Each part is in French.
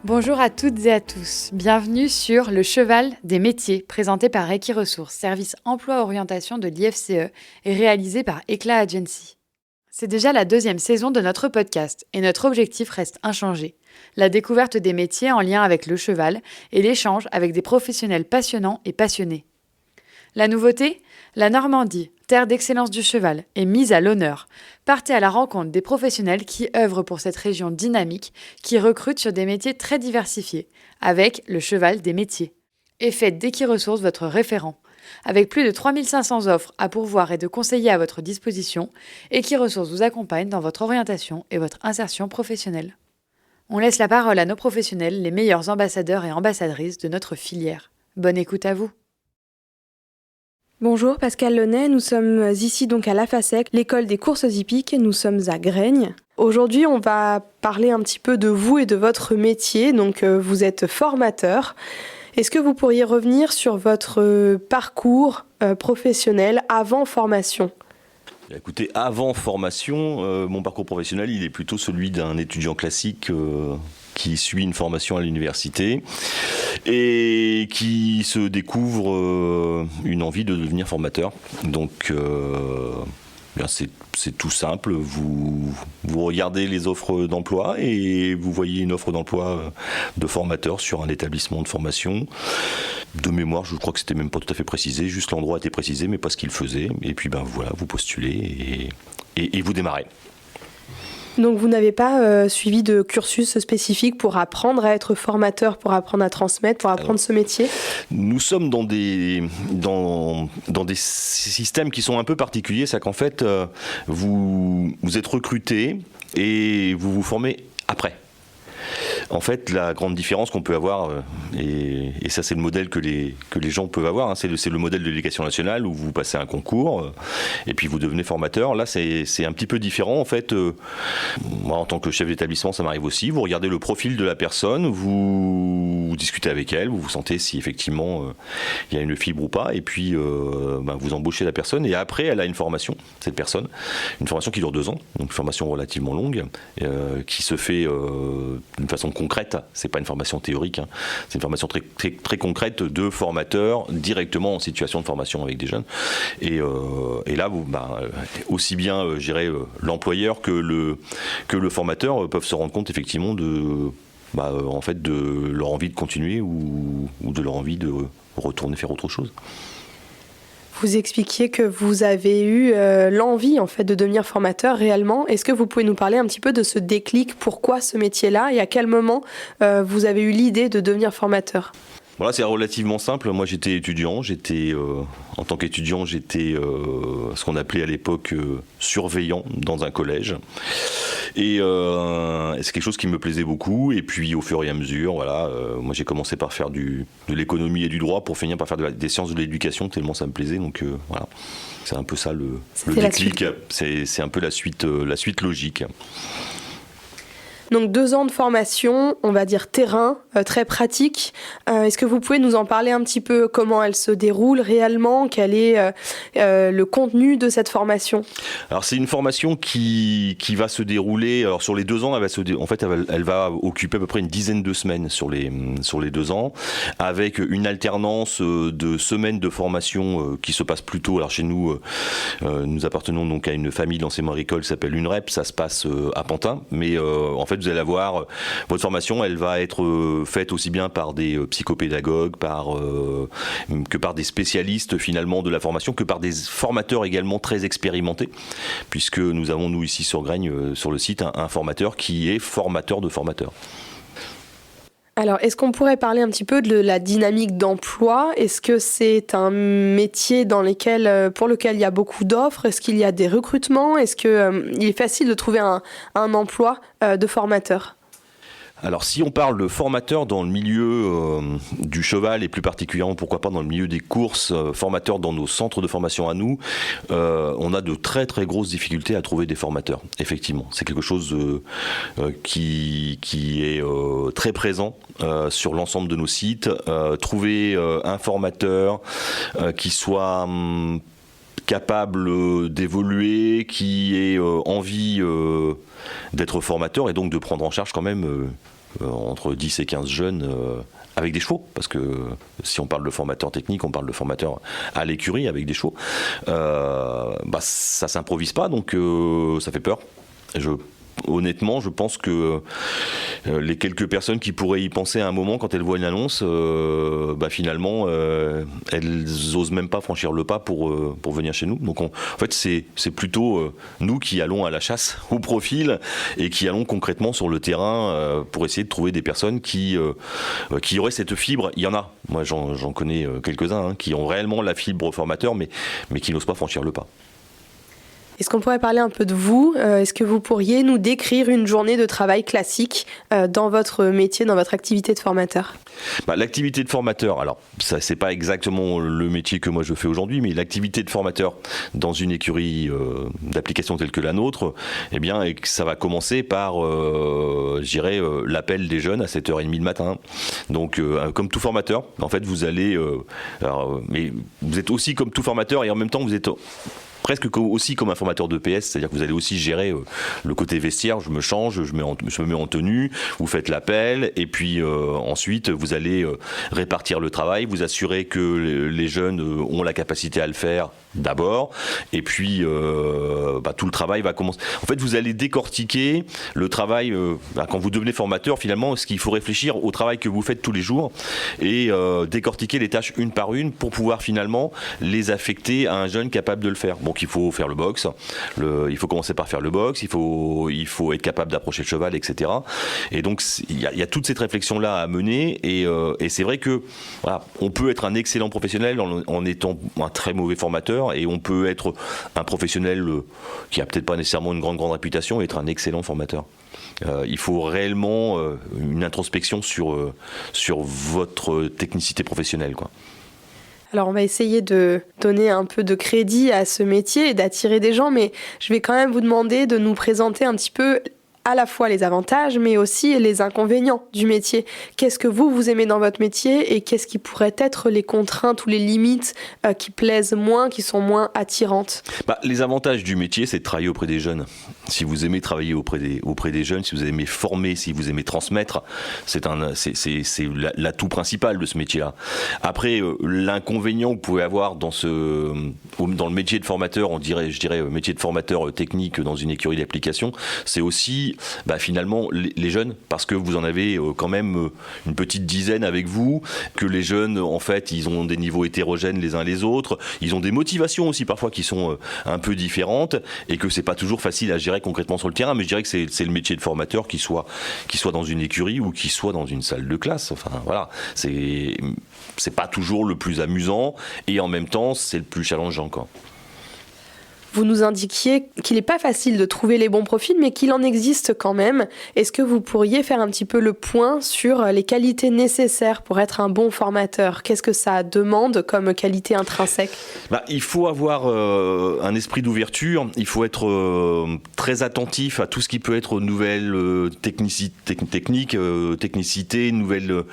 Bonjour à toutes et à tous, bienvenue sur Le Cheval des métiers, présenté par Equiresources, service emploi-orientation de l'IFCE et réalisé par Eclat Agency. C'est déjà la 2e saison de notre podcast et notre objectif reste inchangé, la découverte des métiers en lien avec le cheval et l'échange avec des professionnels passionnants et passionnés. La nouveauté ? La Normandie, terre d'excellence du cheval, est mise à l'honneur. Partez à la rencontre des professionnels qui œuvrent pour cette région dynamique, qui recrutent sur des métiers très diversifiés, avec le cheval des métiers. Et faites d'Equiresources votre référent. Avec plus de 3500 offres à pourvoir et de conseillers à votre disposition, Equiresources vous accompagne dans votre orientation et votre insertion professionnelle. On laisse la parole à nos professionnels, les meilleurs ambassadeurs et ambassadrices de notre filière. Bonne écoute à vous. Bonjour Pascal Lenay, nous sommes ici donc à l'AFASEC, l'école des courses hippiques, nous sommes à Graignes. Aujourd'hui on va parler un petit peu de vous et de votre métier, donc vous êtes formateur. Est-ce que vous pourriez revenir sur votre parcours professionnel avant formation ? Écoutez, avant formation, mon parcours professionnel, il est plutôt celui d'un étudiant classique qui suit une formation à l'université et qui se découvre une envie de devenir formateur. Donc, c'est tout simple. Vous regardez les offres d'emploi et vous voyez une offre d'emploi de formateur sur un établissement de formation. De mémoire, je crois que c'était même pas tout à fait précisé, juste l'endroit était précisé, mais pas ce qu'il faisait. Et puis voilà, vous postulez et vous démarrez. Donc vous n'avez pas suivi de cursus spécifique pour apprendre à être formateur, pour apprendre à transmettre, pour apprendre ce métier ? Nous sommes dans des systèmes qui sont un peu particuliers, c'est qu'en fait, vous êtes recruté et vous vous formez après. En fait, la grande différence qu'on peut avoir, et ça c'est le modèle que les gens peuvent avoir, c'est le modèle de l'éducation nationale où vous passez un concours et puis vous devenez formateur. Là, c'est un petit peu différent. En fait, moi en tant que chef d'établissement, ça m'arrive aussi. Vous regardez le profil de la personne, vous discutez avec elle, vous sentez si effectivement il y a une fibre ou pas, et puis vous embauchez la personne et après elle a une formation, cette personne, une formation qui dure 2 ans, donc une formation relativement longue, qui se fait d'une façon concrète, c'est pas une formation théorique, c'est une formation très, très, très concrète de formateurs directement en situation de formation avec des jeunes. Et là, aussi bien, l'employeur que le formateur peuvent se rendre compte effectivement de leur envie de continuer ou de leur envie de retourner faire autre chose. Vous expliquiez que vous avez eu l'envie en fait de devenir formateur réellement. Est-ce que vous pouvez nous parler un petit peu de ce déclic, pourquoi ce métier-là et à quel moment vous avez eu l'idée de devenir formateur ? Voilà, c'est relativement simple. Moi, j'étais étudiant. En tant qu'étudiant, j'étais ce qu'on appelait à l'époque surveillant dans un collège. Et c'est quelque chose qui me plaisait beaucoup. Et puis, au fur et à mesure, moi, j'ai commencé par faire de l'économie et du droit pour finir par faire des sciences de l'éducation, tellement ça me plaisait. Donc, voilà. C'est un peu ça le déclic. C'est un peu la suite logique. Donc 2 ans de formation, on va dire terrain, très pratique. Est-ce que vous pouvez nous en parler un petit peu, comment elle se déroule réellement, quel est le contenu de cette formation ? Alors c'est une formation qui va se dérouler, alors sur les 2 ans, elle va occuper à peu près une dizaine de semaines sur les 2 ans, avec une alternance de semaines de formation qui se passe plutôt, alors chez nous, nous appartenons donc à une famille d'enseignement agricole qui s'appelle l'UNREP, ça se passe à Pantin, mais en fait vous allez avoir, votre formation elle va être faite aussi bien par des psychopédagogues, que par des spécialistes finalement de la formation, que par des formateurs également très expérimentés, puisque nous avons nous ici sur Graignes, sur le site, un formateur qui est formateur de formateurs. Alors, est-ce qu'on pourrait parler un petit peu de la dynamique d'emploi ? Est-ce que c'est un métier pour lequel il y a beaucoup d'offres ? Est-ce qu'il y a des recrutements ? Est-ce qu'il est facile de trouver un emploi de formateur ? Alors si on parle de formateurs dans le milieu du cheval et plus particulièrement pourquoi pas dans le milieu des courses, formateurs dans nos centres de formation à nous, on a de très très grosses difficultés à trouver des formateurs. Effectivement, c'est quelque chose qui est très présent sur l'ensemble de nos sites. Trouver un formateur qui soit capable d'évoluer, qui ait envie d'être formateur et donc de prendre en charge quand même entre 10 et 15 jeunes avec des chevaux, parce que si on parle de formateur technique, on parle de formateur à l'écurie avec des chevaux. Ça s'improvise pas, donc ça fait peur. Honnêtement, je pense que les quelques personnes qui pourraient y penser à un moment quand elles voient une annonce, finalement, elles osent même pas franchir le pas pour venir chez nous. Donc en fait, c'est plutôt nous qui allons à la chasse au profil et qui allons concrètement sur le terrain pour essayer de trouver des personnes qui auraient cette fibre. Il y en a. Moi, j'en connais quelques-uns qui ont réellement la fibre formateur, mais qui n'osent pas franchir le pas. Est-ce qu'on pourrait parler un peu de vous ? Est-ce que vous pourriez nous décrire une journée de travail classique dans votre métier, dans votre activité de formateur ? L'activité de formateur, alors ça c'est pas exactement le métier que moi je fais aujourd'hui, mais l'activité de formateur dans une écurie d'application telle que la nôtre, ça va commencer par, l'appel des jeunes à 7h30 le matin. Donc comme tout formateur, en fait vous allez, mais vous êtes aussi comme tout formateur et en même temps vous êtes presque aussi comme un formateur de PS, c'est-à-dire que vous allez aussi gérer le côté vestiaire, je me change, je me mets en tenue, vous faites l'appel, et puis ensuite vous allez répartir le travail, vous assurer que les jeunes ont la capacité à le faire d'abord, et puis tout le travail va commencer. En fait, vous allez décortiquer le travail, quand vous devenez formateur, finalement, ce qu'il faut réfléchir au travail que vous faites tous les jours, et décortiquer les tâches une par une pour pouvoir finalement les affecter à un jeune capable de le faire. Donc il faut faire le box, il faut commencer par faire le box, il faut être capable d'approcher le cheval, etc. Et donc il y a toute cette réflexion-là à mener, et c'est vrai que on peut être un excellent professionnel en étant un très mauvais formateur, et on peut être un professionnel qui a peut-être pas nécessairement une grande réputation et être un excellent formateur. Il faut réellement une introspection sur votre technicité professionnelle, quoi. Alors on va essayer de donner un peu de crédit à ce métier et d'attirer des gens, mais je vais quand même vous demander de nous présenter un petit peu à la fois les avantages, mais aussi les inconvénients du métier. Qu'est-ce que vous aimez dans votre métier, et qu'est-ce qui pourrait être les contraintes ou les limites qui plaisent moins, qui sont moins attirantes ? Les avantages du métier, c'est de travailler auprès des jeunes. Si vous aimez travailler auprès des jeunes, si vous aimez former, si vous aimez transmettre, c'est l'atout principal de ce métier-là. Après, l'inconvénient que vous pouvez avoir dans le métier de formateur, je dirais métier de formateur technique dans une écurie d'application, c'est aussi finalement les jeunes, parce que vous en avez quand même une petite dizaine avec vous, que les jeunes en fait ils ont des niveaux hétérogènes les uns les autres, ils ont des motivations aussi parfois qui sont un peu différentes, et que c'est pas toujours facile à gérer concrètement sur le terrain. Mais je dirais que c'est le métier de formateur, qui soit dans une écurie ou qui soit dans une salle de classe. Enfin voilà, c'est pas toujours le plus amusant, et en même temps c'est le plus challengeant, quoi. Vous nous indiquiez qu'il n'est pas facile de trouver les bons profils, mais qu'il en existe quand même. Est-ce que vous pourriez faire un petit peu le point sur les qualités nécessaires pour être un bon formateur ? Qu'est-ce que ça demande comme qualité intrinsèque ? Il faut avoir un esprit d'ouverture, il faut être très attentif à tout ce qui peut être nouvelle technicité, nouvelle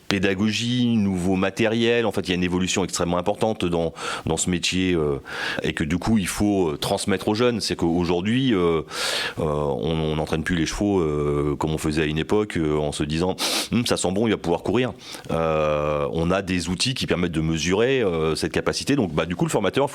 pédagogie, nouveau matériel. En fait, il y a une évolution extrêmement importante dans ce métier, et que du coup, il faut transmettre aux jeunes. C'est qu'aujourd'hui, on n'entraîne plus les chevaux comme on faisait à une époque, en se disant ça sent bon, il va pouvoir courir. On a des outils qui permettent de mesurer cette capacité. Donc, du coup, le formateur,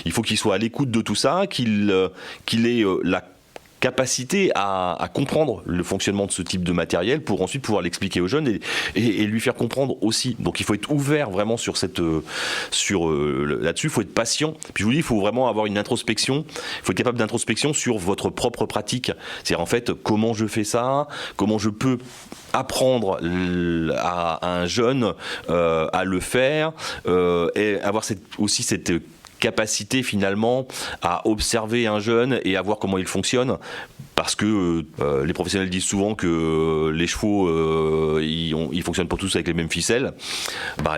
il faut qu'il soit à l'écoute de tout ça, qu'il ait la capacité à comprendre le fonctionnement de ce type de matériel pour ensuite pouvoir l'expliquer aux jeunes et lui faire comprendre aussi. Donc il faut être ouvert vraiment là-dessus, il faut être patient. Puis je vous dis, il faut vraiment avoir une introspection, il faut être capable d'introspection sur votre propre pratique. C'est-à-dire en fait, comment je fais ça, comment je peux apprendre à un jeune à le faire, et avoir aussi cette capacité finalement à observer un jeune et à voir comment il fonctionne, parce que les professionnels disent souvent que les chevaux ils fonctionnent pas tous avec les mêmes ficelles.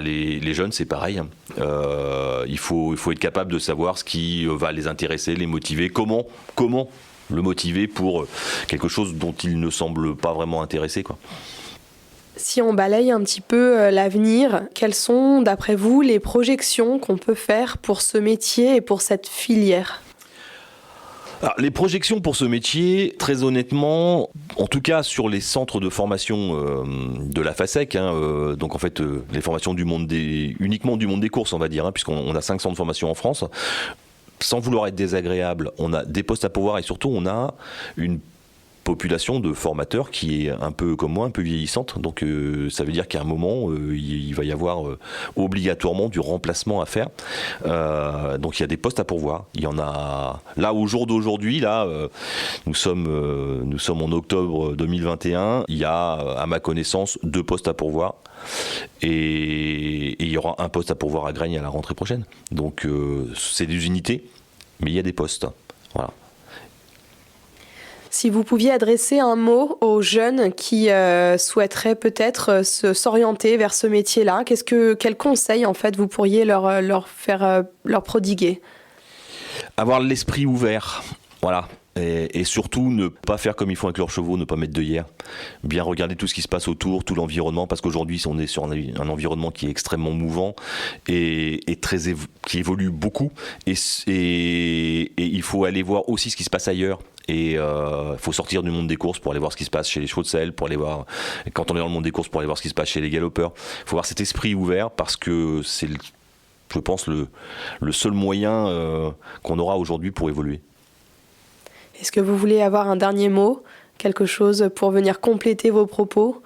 Les jeunes c'est pareil, il faut être capable de savoir ce qui va les intéresser, les motiver, comment le motiver pour quelque chose dont il ne semble pas vraiment intéressé, quoi. Si on balaye un petit peu l'avenir, quelles sont, d'après vous, les projections qu'on peut faire pour ce métier et pour cette filière ? Alors, les projections pour ce métier, très honnêtement, en tout cas sur les centres de formation de la FASEC, donc en fait les formations uniquement du monde des courses, on va dire, puisqu'on a 5 centres de formation en France, sans vouloir être désagréable, on a des postes à pourvoir et surtout on a une population de formateurs qui est un peu comme moi, un peu vieillissante. Donc ça veut dire qu'à un moment, il va y avoir obligatoirement du remplacement à faire. Donc il y a des postes à pourvoir. Il y en a là au jour d'aujourd'hui. Là, nous sommes en octobre 2021. Il y a, à ma connaissance, 2 postes à pourvoir. Et il y aura un poste à pourvoir à Graignes à la rentrée prochaine. Donc c'est des unités, mais il y a des postes. Voilà. Si vous pouviez adresser un mot aux jeunes qui souhaiteraient peut-être s'orienter vers ce métier-là, quel conseil en fait vous pourriez leur prodiguer ? Avoir l'esprit ouvert, voilà. Et surtout ne pas faire comme ils font avec leurs chevaux, ne pas mettre d'œillères. Bien regarder tout ce qui se passe autour, tout l'environnement, parce qu'aujourd'hui on est sur un environnement qui est extrêmement mouvant et qui évolue beaucoup. Et il faut aller voir aussi ce qui se passe ailleurs. Et il faut sortir du monde des courses pour aller voir ce qui se passe chez les chevaux de selle, pour aller voir, quand on est dans le monde des courses, pour aller voir ce qui se passe chez les galopeurs. Il faut avoir cet esprit ouvert parce que c'est, je pense, le seul moyen qu'on aura aujourd'hui pour évoluer. Est-ce que vous voulez avoir un dernier mot, quelque chose pour venir compléter vos propos ?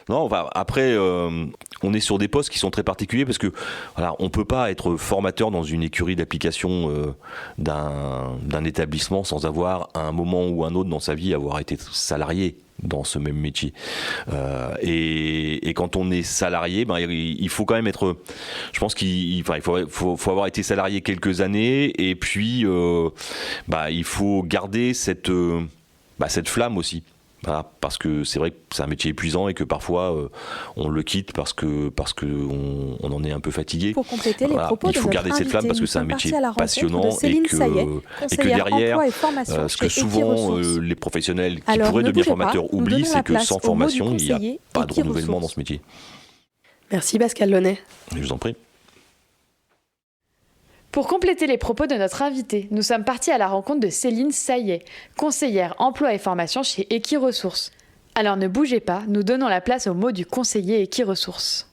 Non, après, on est sur des postes qui sont très particuliers parce que voilà, on ne peut pas être formateur dans une écurie d'application d'un établissement sans avoir, à un moment ou un autre dans sa vie, avoir été salarié dans ce même métier. Et quand on est salarié, il faut quand même être... Je pense qu'il faut avoir été salarié quelques années et puis il faut garder cette flamme aussi. Voilà, parce que c'est vrai que c'est un métier épuisant et que parfois on le quitte parce que on en est un peu fatigué. Pour compléter les propos il faut garder cette flamme parce que c'est un métier passionnant et que derrière, ce que souvent les professionnels qui pourraient devenir formateurs oublient, c'est que sans formation, il n'y a pas de renouvellement dans ce métier. Merci Pascal Launay. Je vous en prie. Pour compléter les propos de notre invité, nous sommes partis à la rencontre de Céline Saillet, conseillère emploi et formation chez Equiresources. Alors ne bougez pas, nous donnons la place au mot du conseiller Equiresources.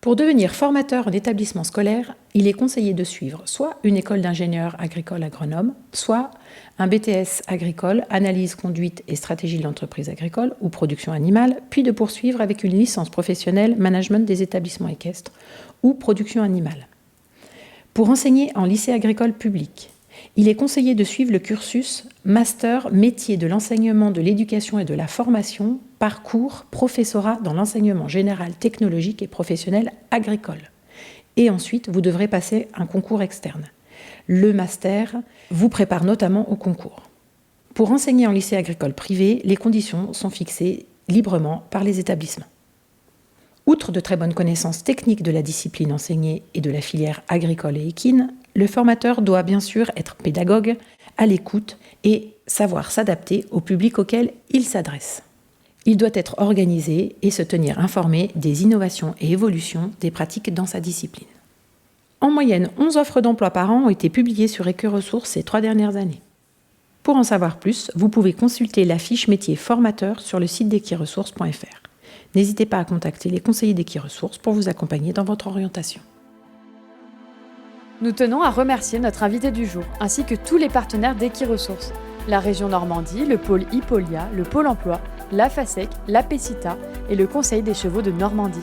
Pour devenir formateur en établissement scolaire, il est conseillé de suivre soit une école d'ingénieur agricole agronome, soit un BTS agricole, analyse, conduite et stratégie de l'entreprise agricole ou production animale, puis de poursuivre avec une licence professionnelle management des établissements équestres ou production animale. Pour enseigner en lycée agricole public, il est conseillé de suivre le cursus Master Métier de l'enseignement de l'éducation et de la formation, parcours professorat dans l'enseignement général technologique et professionnel agricole. Et ensuite, vous devrez passer un concours externe. Le master vous prépare notamment au concours. Pour enseigner en lycée agricole privé, les conditions sont fixées librement par les établissements. Outre de très bonnes connaissances techniques de la discipline enseignée et de la filière agricole et équine, le formateur doit bien sûr être pédagogue, à l'écoute et savoir s'adapter au public auquel il s'adresse. Il doit être organisé et se tenir informé des innovations et évolutions des pratiques dans sa discipline. En moyenne, 11 offres d'emploi par an ont été publiées sur Equiresources ces 3 dernières années. Pour en savoir plus, vous pouvez consulter la fiche métier formateur sur le site d'equiresources.fr. N'hésitez pas à contacter les conseillers d'Equiresources pour vous accompagner dans votre orientation. Nous tenons à remercier notre invité du jour, ainsi que tous les partenaires d'Equiresources, la région Normandie, le pôle Hippolia, le pôle emploi, la FASEC, la PECITA et le Conseil des chevaux de Normandie.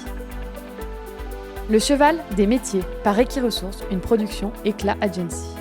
Le cheval des métiers par Equiresources, une production Éclat Agency.